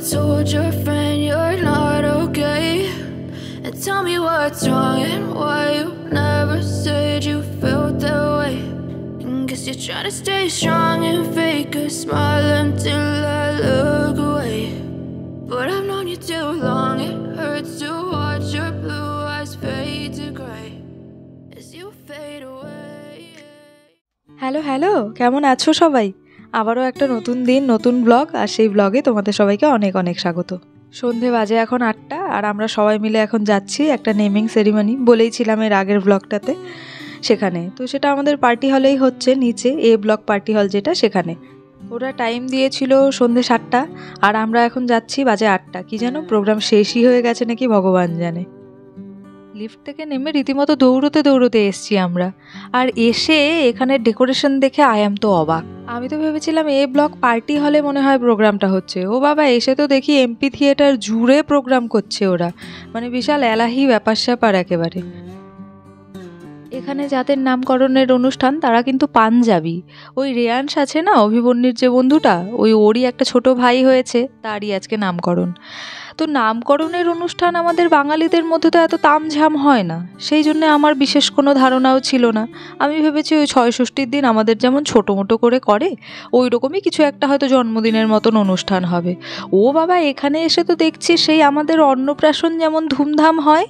told your friend you're not okay, and tell me what's wrong and why you never said you felt that way. And guess you're trying to stay strong and fake a smile until I look away. But I've known you too long, it hurts to watch your blue eyes fade to gray as you fade away. Hello hello, কেমন আছো সবাই? আবারও একটা নতুন দিন, নতুন blog, আর সেই ব্লগে তোমাদের সবাইকে অনেক অনেক স্বাগত। সন্ধে বাজে এখন 8টা, আর আমরা সবাই মিলে এখন যাচ্ছি একটা নেমিং সেরিমনি, বলেইছিলাম এর আগের ব্লগটাতে, সেখানে। তো সেটা আমাদের পার্টি হলেই হচ্ছে, নিচে এ ব্লক পার্টি হল যেটা, সেখানে। ওরা টাইম দিয়েছিল সন্ধে 7টা, আর আমরা এখন যাচ্ছি বাজে 8টা। কি যেন প্রোগ্রাম শেষই হয়ে গেছে নাকি ভগবান জানে। লিফট থেকে নেমে রীতিমতো দৌড়তে দৌড়তে এসছি আমরা, আর এসে এখানের ডেকোরেশন দেখে আই এম তো অবাক। আমি তো ভেবেছিলাম এ ব্লক পার্টি হলে মনে হয় প্রোগ্রামটা হচ্ছে, ও বাবা এসে তো দেখি এমপি থিয়েটার জুড়ে প্রোগ্রাম করছে ওরা, মানে বিশাল এলাহি ব্যাপার স্যাপার একেবারে। এখানে যাদের নামকরণের অনুষ্ঠান তারা কিন্তু পাঞ্জাবি। ওই রেয়ান্স আছে না, অভিমন্যুর যে বন্ধুটা, ওরই একটা ছোট ভাই হয়েছে, তারই আজকে নামকরণ। তো নামকরণের অনুষ্ঠান আমাদের বাঙালিদের মধ্যে তো এত তামঝাম হয় না, সেই জন্য আমার বিশেষ কোনো ধারণাও ছিল না। আমি ভেবেছি ওই ৬ষষ্ঠীর দিন আমাদের যেমন ছোটো মোটো করে ওই রকমই কিছু একটা হয়তো জন্মদিনের মতন অনুষ্ঠান হবে। ও বাবা, এখানে এসে তো দেখছি সেই আমাদের অন্নপ্রাশন যেমন ধুমধাম হয়,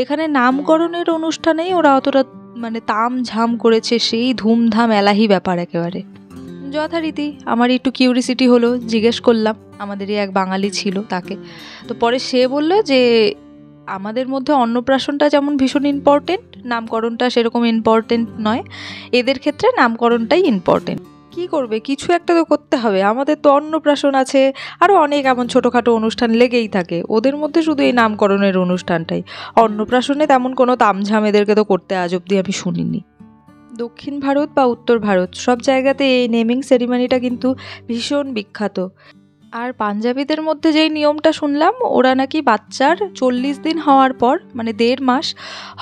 এখানে নামকরণের অনুষ্ঠানেই ওরা অতটা মানে তামঝাম করেছে, সেই ধুমধাম এলাহি ব্যাপার একেবারে। যথারীতি আমার একটু কিউরিসিটি হলো, জিজ্ঞেস করলাম, আমাদেরই এক বাঙালি ছিল তাকে। তো পরে সে বলল যে আমাদের মধ্যে অন্নপ্রাশনটা যেমন ভীষণ ইম্পর্টেন্ট, নামকরণটা সেরকম ইম্পর্টেন্ট নয়, এদের ক্ষেত্রে নামকরণটাই ইম্পর্টেন্ট। কি করবে, কিছু একটা তো করতে হবে, আমাদের তো অন্নপ্রাশন আছে, আরও অনেক এমন ছোটোখাটো অনুষ্ঠান লেগেই থাকে, ওদের মধ্যে শুধু এই নামকরণের অনুষ্ঠানটাই। অন্নপ্রাশনে তেমন কোনো তামঝাম এদেরকে তো করতে আজ অব্দি আমি শুনিনি। দক্ষিণ ভারত বা উত্তর ভারত সব জায়গাতে এই নেমিং সেরিমনিটা কিন্তু ভীষণ বিখ্যাত। আর পাঞ্জাবিদের মধ্যে যেই নিয়মটা শুনলাম, ওরা নাকি বাচ্চার 40 দিন হওয়ার পর, মানে 1.5 মাস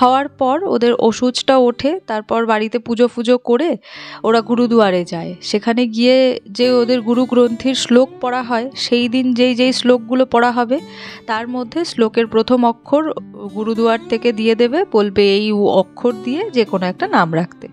হওয়ার পর ওদের ওষুধটা ওঠে, তারপর বাড়িতে পুজো করে ওরা গুরুদুয়ারে যায়। সেখানে গিয়ে যে ওদের গুরু গ্রন্থির শ্লোক পড়া হয়, সেই দিন যেই শ্লোকগুলো পড়া হবে তার মধ্যে শ্লোকের প্রথম অক্ষর গুরুদুয়ার থেকে দিয়ে দেবে, বলবে এই অক্ষর দিয়ে যে কোনো একটা নাম রাখতে।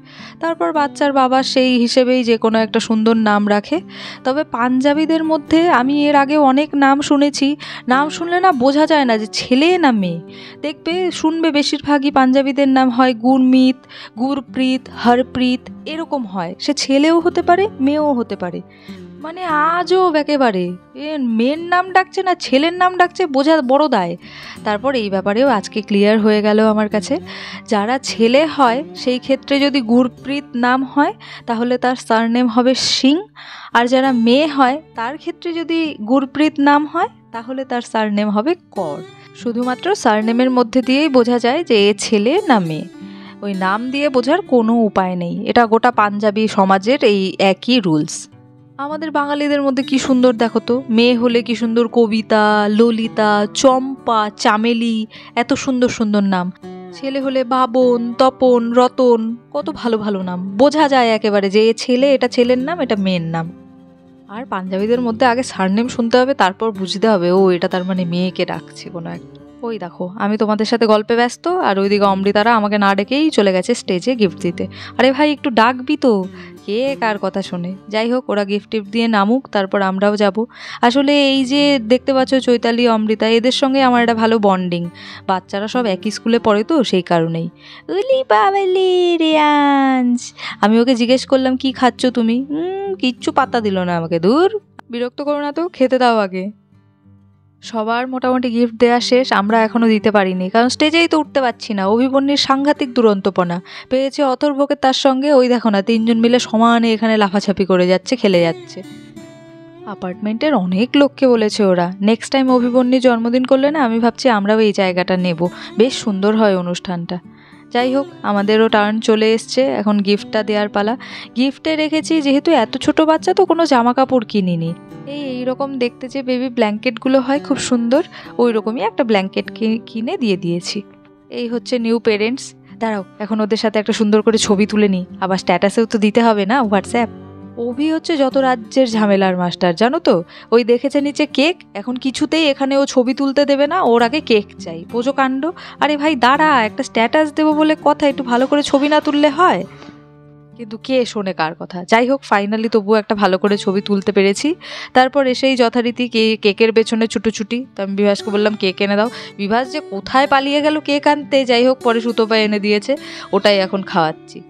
তারপর বাচ্চার বাবা সেই হিসেবেই যে কোনো একটা সুন্দর নাম রাখে। তবে পাঞ্জাবিদের মধ্যে আমি এর আগে অনেক নাম শুনেছি, নাম শুনলে না বোঝা যায় না যে ছেলে না মেয়ে। দেখবে শুনবে বেশিরভাগই পাঞ্জাবিদের নাম হয় গুরমিত, গুরপ্রীত, হরপ্রীত, এরকম হয়। সে ছেলেও হতে পারে, মেয়েও হতে পারে, মানে আজও একেবারে মেয়ের নাম ডাকছে না ছেলের নাম ডাকছে, বোঝা বড় দায়। তারপর এই ব্যাপারেও আজকে ক্লিয়ার হয়ে গেল আমার কাছে, যারা ছেলে হয় সেই ক্ষেত্রে যদি গুরপ্রীত নাম হয় তাহলে তার সারনেম হবে সিং, আর যারা মেয়ে হয় তার ক্ষেত্রে যদি গুরপ্রীত নাম হয় তাহলে তার সারনেম হবে কর। শুধুমাত্র সারনেমের মধ্যে দিয়েই বোঝা যায় যে এ ছেলে না মেয়ে, ওই নাম দিয়ে বোঝার কোনো উপায় নেই। এটা গোটা পাঞ্জাবি সমাজের এই একই রুলস। আমাদের বাঙালিদের মধ্যে কি সুন্দর দেখো তো, মেয়ে হলে কি সুন্দর কবিতা, ললিতা, চম্পা, চামেলি, এত সুন্দর সুন্দর নাম। ছেলে হলে বাবন, তপন, রতন, কত ভালো ভালো নাম, বোঝা যায় একেবারে যে এ ছেলে, এটা ছেলের নাম, এটা মেয়ের নাম। আর পাঞ্জাবিদের মধ্যে আগে সারনেম শুনতে হবে, তারপর বুঝতে হবে ও এটা তার মানে মেয়েকে ডাকছে কোনো একটা। ওই দেখো আমি তোমাদের সাথে গল্পে ব্যস্ত, আর ওইদিকে অমৃতারা আমাকে না ডেকেই চলে গেছে স্টেজে গিফট দিতে। আরে ভাই একটু ডাকবি তো, কে কার কথা শোনে। যাই হোক, ওরা গিফট টিফট দিয়ে নামুক, তারপর আমরাও যাব। আসলে এই যে দেখতে পাচ্ছ চৈতালি, অমৃতা, এদের সঙ্গে আমার একটা ভালো বন্ডিং। বাচ্চারা সব একই স্কুলে পড়ে তো সেই কারণেই। উলি বাবালি রিয়ান্স, আমি ওকে জিজ্ঞেস করলাম কি খাচ্ছ তুমি, কিচ্ছু পাত্তা দিল না আমাকে। দূর, বিরক্ত করো না তো, খেতে দাও আগে। সবার মোটামুটি গিফট দেওয়া শেষ, আমরা এখনও দিতে পারিনি, কারণ স্টেজেই তো উঠতে পারছি না। অভিমন্যুর সাংঘাতিক দুরন্তপনা পেয়েছে অথর্বকে, তার সঙ্গে ওই দেখো না 3জন মিলে সমানে এখানে লাফাছাপি করে যাচ্ছে, খেলে যাচ্ছে। অ্যাপার্টমেন্টের অনেক লোককে বলেছে ওরা, নেক্সট টাইম অভিমন্যু জন্মদিন করলে না আমি ভাবছি আমরাও এই জায়গাটা নেব, বেশ সুন্দর হয় অনুষ্ঠানটা। যাই হোক, আমাদেরও টার্ন চলে এসছে, এখন গিফটটা দেওয়ার পালা। গিফটে রেখেছি, যেহেতু এত ছোট বাচ্চা তো কোনো জামা কাপড় কিনিনি, এইরকম দেখতে যে বেবি ব্ল্যাঙ্কেটগুলো হয় খুব সুন্দর, ওই রকমই একটা ব্ল্যাঙ্কেট কিনে দিয়ে দিয়েছি। এই হচ্ছে নিউ পেরেন্টস। দাঁড়াও, এখন ওদের সাথে একটা সুন্দর করে ছবি তুলে নিই, আবার স্ট্যাটাসেও তো দিতে হবে না হোয়াটসঅ্যাপ। অভি হচ্ছে যত রাজ্যের ঝামেলার মাস্টার, জানো তো। ওই দেখেছে নিচে কেক, এখন কিছুতেই এখানে ও ছবি তুলতে দেবে না, ওর আগে কেক চাই। বোঝো কাণ্ড। আরে ভাই দাঁড়া, একটা স্ট্যাটাস দেবো বলে কথা, একটু ভালো করে ছবি না তুললে হয়? কিন্তু কে শোনে কার কথা। যাই হোক, ফাইনালি তবুও একটা ভালো করে ছবি তুলতে পেরেছি। তারপর এসেই যথারীতি কেকের পেছনে ছুটোছুটি। তো আমি বিভাসকে বললাম কেক এনে দাও। বিভাস যে কোথায় পালিয়ে গেল কেক আনতে, যাই হোক পরে সুতপা এনে দিয়েছে, ওটাই এখন খাওয়াচ্ছি।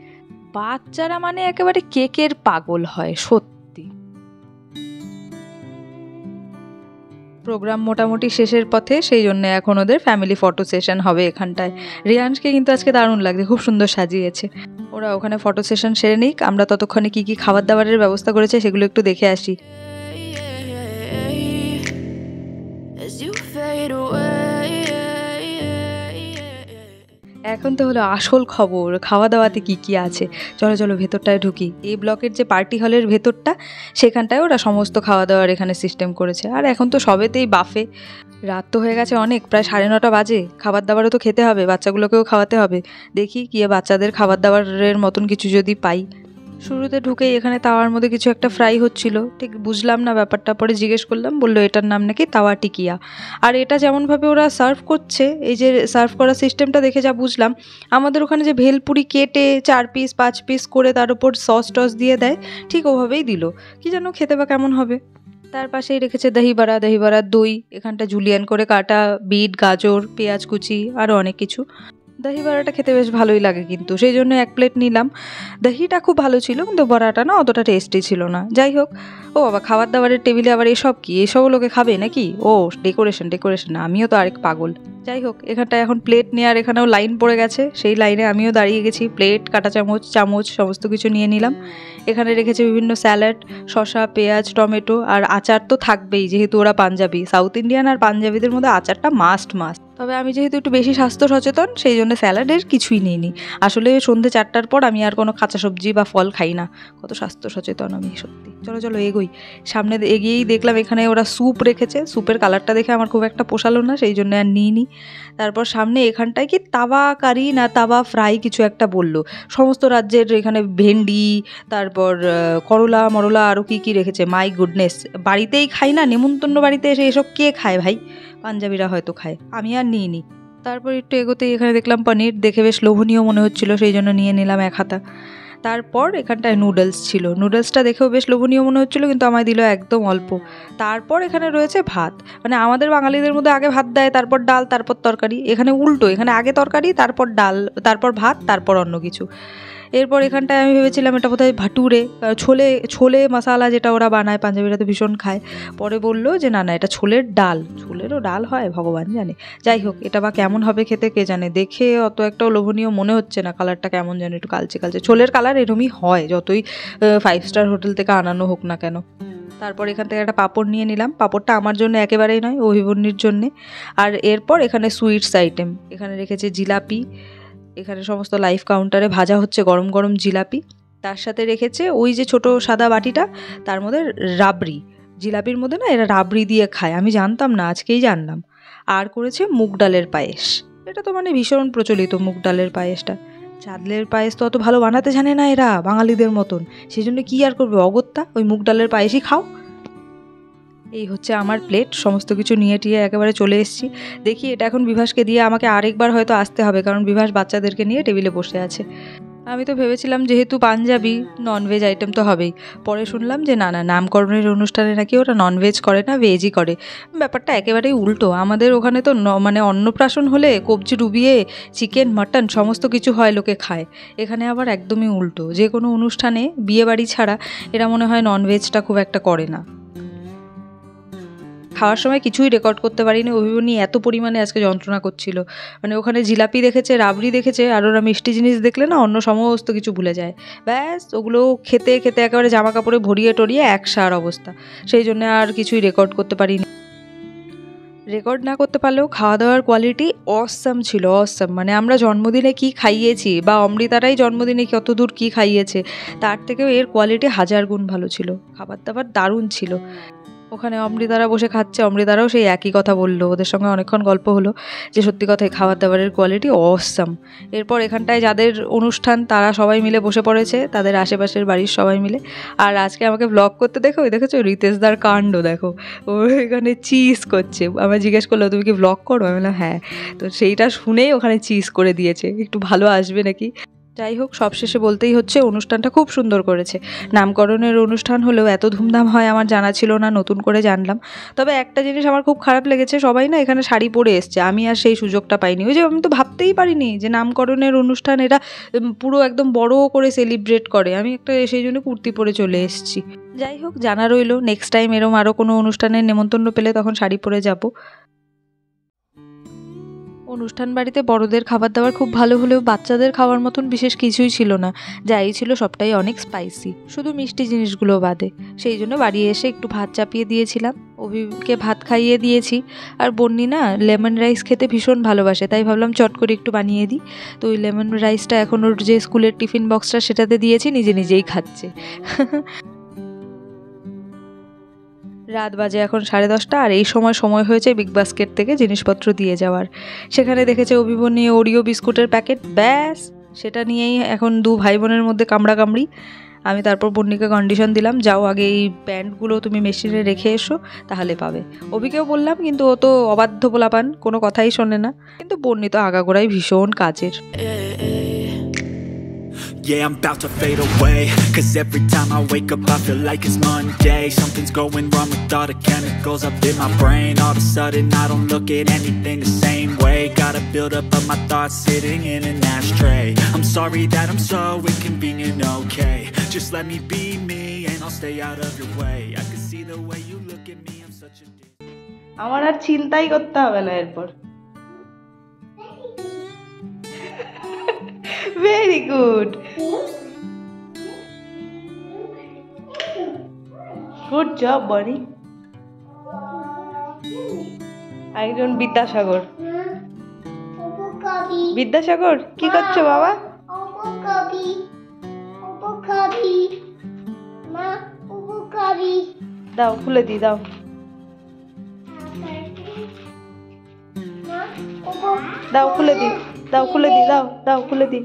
বাচ্চারা মানে একেবারে কেকের পাগল হয় সত্যি। প্রোগ্রাম মোটামুটি শেষের পথে, সেই জন্য এখন ওদের ফ্যামিলি ফটো সেশন হবে এখানটায়। রিয়াংশকে কিন্তু আজকে দারুণ লাগছে, খুব সুন্দর সাজিয়েছে। ওরা ওখানে ফটো সেশন সেরে নিক, আমরা ততক্ষণে কি কি খাবার দাবারের ব্যবস্থা করেছে সেগুলো একটু দেখে আসি। এখন তো হলো আসল খবর, খাওয়া দাওয়াতে কি কি আছে। চলো চলো ভেতরটায় ঢুকি। এই ব্লকের যে পার্টি হলের ভেতরটা, সেখানটায় ওরা সমস্ত খাওয়া দাওয়ার এখানে সিস্টেম করেছে। আর এখন তো সবেতেই বাফে। রাত তো হয়ে গেছে অনেক, প্রায় 9:30 বাজে। খাবার দাবারও তো খেতে হবে, বাচ্চাগুলোকেও খাওয়াতে হবে। দেখি গিয়ে বাচ্চাদের খাবার দাবারের মতন কিছু যদি পাই। শুরুতে ঢুকেই এখানে তাওয়ার মধ্যে কিছু একটা ফ্রাই হচ্ছিল, ঠিক বুঝলাম না ব্যাপারটা। পরে জিজ্ঞেস করলাম, বললো এটার নাম নাকি তাওয়া টিকিয়া। আর এটা যেমনভাবে ওরা সার্ভ করছে, এই যে সার্ভ করার সিস্টেমটা দেখে যা বুঝলাম, আমাদের ওখানে যে ভেলপুরি কেটে 4 পিস 5 পিস করে তার উপর সস টস দিয়ে দেয়, ঠিক ওভাবেই দিল। কি যেন খেতে বা কেমন হবে। তার পাশেই রেখেছে দহিবড়ার দই, এখানটা জুলিয়ান করে কাটা বিট, গাজর, পেঁয়াজ কুচি, আরও অনেক কিছু। দহি বড়াটা খেতে বেশ ভালোই লাগে, কিন্তু সেই জন্য 1 প্লেট নিলাম। দহিটা খুব ভালো ছিল, কিন্তু বড়াটা না অতটা টেস্টি ছিল না। যাই হোক, ও বাবা, খাবার দাবারের টেবিলে আবার এসব কি? এসব লোকে খাবে নাকি? ও ডেকোরেশন, আমিও তো আরেক পাগল। যাই হোক, এখানটায় এখন প্লেট নেওয়ার এখানেও লাইন পড়ে গেছে, সেই লাইনে আমিও দাঁড়িয়ে গেছি। প্লেট, কাঁটা চামচ সমস্ত কিছু নিয়ে নিলাম। এখানে রেখেছে বিভিন্ন স্যালাড, শসা, পেঁয়াজ, টমেটো, আর আচার তো থাকবেই, যেহেতু ওরা পাঞ্জাবি। সাউথ ইন্ডিয়ান আর পাঞ্জাবিদের মধ্যে আচারটা মাস্ট। তবে আমি যেহেতু একটু বেশি স্বাস্থ্য সচেতন, সেই জন্য স্যালাডের কিছুই নিইনি। আসলে সন্ধ্যে 4টার পর আমি আর কোনো কাঁচা সবজি বা ফল খাই না। কত স্বাস্থ্য সচেতন আমি, সত্যি। চলো এগোই। সামনে এগিয়েই দেখলাম এখানে ওরা স্যুপ রেখেছে। স্যুপের কালারটা দেখে আমার খুব একটা পোষালো না, সেই জন্য আর নিইনি। তারপর সামনে এখানটায় কি তাওয়া কারি না তাওয়া ফ্রাই কিছু একটা বললো। সমস্ত রাজ্যের এখানে ভেন্ডি, তারপর করলা মরলা, আরও কি রেখেছে। মাই গুডনেস, বাড়িতেই খাই না, নেমন্তন্ন বাড়িতে এসে এসব কে খায় ভাই? পাঞ্জাবিরা হয়তো খায়, আমি আর নিইনি। তারপর একটু এগোতেই এখানে দেখলাম পনির, দেখে বেশ লোভনীয় মনে হচ্ছিল, সেই জন্য নিয়ে নিলাম 1 হাতা। তারপর এখানটায় নুডলস ছিল, নুডলসটা দেখেও বেশ লোভনীয় মনে হচ্ছিলো, কিন্তু আমায় দিল একদম অল্প। তারপর এখানে রয়েছে ভাত। মানে আমাদের বাঙালিদের মধ্যে আগে ভাত দেয়, তারপর ডাল, তারপর তরকারি। এখানে উল্টো, এখানে আগে তরকারি, তারপর ডাল, তারপর ভাত, তারপর অন্য কিছু। এরপর এখানটায় আমি ভেবেছিলাম এটা বোধহয় ভাটুরে, ছোলে মশালা যেটা ওরা বানায়, পাঞ্জাবিরা তো ভীষণ খায়। পরে বললো যে না এটা ছোলের ডাল। ছোলেরও ডাল হয়, ভগবান জানে। যাই হোক, এটা বা কেমন হবে খেতে কে জানে। দেখে অত একটা লোভনীয় মনে হচ্ছে না, কালারটা কেমন জানে, একটু কালচে। ছোলের কালার এরমই হয়, যতই 5 স্টার হোটেল থেকে আনানো হোক না কেন। তারপর এখান থেকে একটা পাঁপড় নিয়ে নিলাম। পাঁপড়টা আমার জন্য একেবারেই নয়, অভিবন্যির জন্যে। আর এরপর এখানে সুইটস আইটেম, এখানে রেখেছে জিলাপি। এখানে সমস্ত লাইভ কাউন্টারে ভাজা হচ্ছে গরম গরম জিলাপি। তার সাথে রেখেছে ওই যে ছোট সাদা বাটিটা, তার মধ্যে রাবড়ি। জিলাপির মধ্যে না এরা রাবড়ি দিয়ে খায়, আমি জানতাম না, আজকেই জানলাম। আর করেছে মুগ ডালের পায়েস। এটা তো মানে ভীষণ প্রচলিত মুগ ডালের পায়েসটা। চালের পায়েস তো অত ভালো বানাতে জানে না এরা, বাঙালিদের মতন। সেই জন্য কী আর করবে, অগত্যা ওই মুগ ডালের পায়েসই খাও। এই হচ্ছে আমার প্লেট, সমস্ত কিছু নিয়ে টিয়ে একেবারে চলে এসেছি। দেখি এটা এখন বিভাসকে দিয়ে আমাকে আরেকবার হয়তো আসতে হবে, কারণ বিভাস বাচ্চাদেরকে নিয়ে টেবিলে বসে আছে। আমি তো ভেবেছিলাম যেহেতু পাঞ্জাবি, ননভেজ আইটেম তো হবেই। পরে শুনলাম যে না নামকরণের অনুষ্ঠানে নাকি ওরা ননভেজ করে না, ভেজই করে। ব্যাপারটা একেবারেই উল্টো। আমাদের ওখানে তো মানে অন্নপ্রাশন হলে কবজি ডুবিয়ে চিকেন মাটন সমস্ত কিছু হয়, লোকে খায়। এখানে আবার একদমই উল্টো, যে কোনো অনুষ্ঠানে বিয়ে বাড়ি ছাড়া এরা মনে হয় ননভেজটা খুব একটা করে না। খাওয়ার সময় কিছুই রেকর্ড করতে পারিনি, অভিমন্যু এত পরিমাণে আজকে যন্ত্রণা করছিল। মানে ওখানে জিলাপি দেখেছে, রাবড়ি দেখেছে, আর ওরা মিষ্টি জিনিস দেখলে না অন্য সমস্ত কিছু ভুলে যায়। ব্যাস ওগুলো খেতে খেতে একেবারে জামা কাপড়ে ভরিয়ে টরিয়ে একসার অবস্থা। সেই জন্য আর কিছুই রেকর্ড করতে পারিনি। রেকর্ড না করতে পারলেও খাওয়া দাওয়ার কোয়ালিটি অসাম ছিল, অসাম। মানে আমরা জন্মদিনে কি খাইয়েছি, বা অমৃতারাই জন্মদিনে কত দূর কী খাইয়েছে, তার থেকেও এর কোয়ালিটি 1000 গুণ ভালো ছিল। খাবার দাবার দারুণ ছিল। ও ওখানে অমৃতারা বসে খাচ্ছে, অমৃতারাও সেই একই কথা বললো। ওদের সঙ্গে অনেকক্ষণ গল্প হলো যে সত্যি কথাই খাবার দাবারের কোয়ালিটি অসাম। এরপর এখানটায় যাদের অনুষ্ঠান তারা সবাই মিলে বসে পড়েছে, তাদের আশেপাশের বাড়ির সবাই মিলে। আর আজকে আমাকে ব্লগ করতে দেখো, ওই দেখেছো রিতেশদার কাণ্ড দেখো, ও এখানে চিজ করছে। আমায় জিজ্ঞেস করলো তুমি কি ব্লগ করো, আমি বললাম হ্যাঁ। তো সেইটা শুনেই ওখানে চিজ করে দিয়েছে, একটু ভালো আসবে নাকি। যাই হোক, সবশেষে বলতেই হচ্ছে অনুষ্ঠানটা খুব সুন্দর করেছে। নামকরণের অনুষ্ঠান হলেও এত ধুমধাম হয় আমার জানা ছিল না, নতুন করে জানলাম। তবে একটা জিনিস আমার খুব খারাপ লেগেছে, সবাই না এখানে শাড়ি পরে এসছে, আমি আর সেই সুযোগটা পাইনি। ওই যে আমি তো ভাবতেই পারিনি যে নামকরণের অনুষ্ঠান এরা পুরো একদম বড় করে সেলিব্রেট করে, আমি একটা সেই জন্য কুর্তি পরে চলে এসেছি। যাই হোক, জানা রইলো নেক্সট টাইম এরম আরও কোনো অনুষ্ঠানের নেমন্তন্ন পেলে তখন শাড়ি পরে যাব। অনুষ্ঠান বাড়িতে বড়দের খাবার দাবার খুব ভালো হলেও বাচ্চাদের খাওয়ার মতন বিশেষ কিছুই ছিল না, যাই ছিল সবটাই অনেক স্পাইসি, শুধু মিষ্টি জিনিসগুলো বাদে। সেই জন্য বাড়ি এসে একটু ভাত চাপিয়ে দিয়েছিলাম, অভিকে ভাত খাইয়ে দিয়েছি। আর বন্নি না লেমন রাইস খেতে ভীষণ ভালোবাসে, তাই ভাবলাম চট করে একটু বানিয়ে দিই। তো ওই লেমন রাইসটা এখন ওর যে স্কুলের টিফিন বক্সটা সেটাতে দিয়েছি, নিজে নিজেই খাচ্ছে। রাত বাজে এখন 10:30, আর এই সময় হয়েছে বিগ বাস্কেট থেকে জিনিসপত্র দিয়ে যাওয়ার। সেখানে দেখেছে অভিমন নিয়ে ওরিও বিস্কুটের প্যাকেট, ব্যাস সেটা নিয়েই এখন দু ভাই বোনের মধ্যে কামড়াকামড়ি। আমি তারপর বন্নিকে কন্ডিশন দিলাম, যাও আগে এই প্যান্টগুলো তুমি মেশিনে রেখে এসো, তাহলে পাবে। অভিকেও বললাম, কিন্তু ও তো অবাধ্য পোলাপান, কোনো কথাই শোনে না। কিন্তু বন্নি তো আগাগোড়াই ভীষণ কাজের। Yeah, I'm about to fade away, cause every time I wake up I feel like it's Monday. Something's going wrong with all the chemicals up in my brain. All of a sudden I don't look at anything the same way. Got a build up of my thoughts sitting in an ashtray. I'm sorry that I'm so inconvenient, okay. Just let me be me and I'll stay out of your way. I can see the way you look at me, I'm such a আমার আর চিন্তাই করতে হবে না এরপর। Very good, good job বনি। একজন বিদ্যাসাগর, বিদ্যাসাগর কি করছো বাবা? দাও খুলে দি, দাও দাও খুলে দি, দাও খুলে দি, দাও দাও খুলে দি।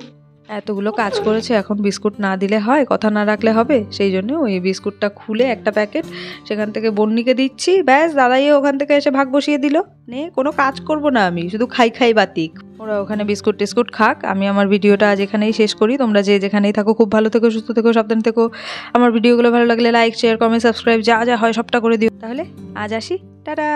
এতগুলো কাজ করেছে, এখন বিস্কুট না দিলে হয়, কথা না রাখলে হবে। সেই জন্য ওই বিস্কুটটা খুলে একটা প্যাকেট সেখান থেকে বন্নিকে দিচ্ছি, ব্যাস দাদাইও ওখান থেকে এসে ভাগ বসিয়ে দিল। নে, কোনো কাজ করব না আমি, শুধু খাই খাই বাতিক। ওরা ওখানে বিস্কুট টিস্কুট খাক, আমি আমার ভিডিওটা আজ এখানেই শেষ করি। তোমরা যে যেখানেই থাকো খুব ভালো থেকো, সুস্থ থেকো, সাবধান থেকো। আমার ভিডিওগুলো ভালো লাগলে লাইক, শেয়ার, কমেন্ট, সাবস্ক্রাইব যা যা হয় সবটা করে দিও। তাহলে আজ আসি, টাটা।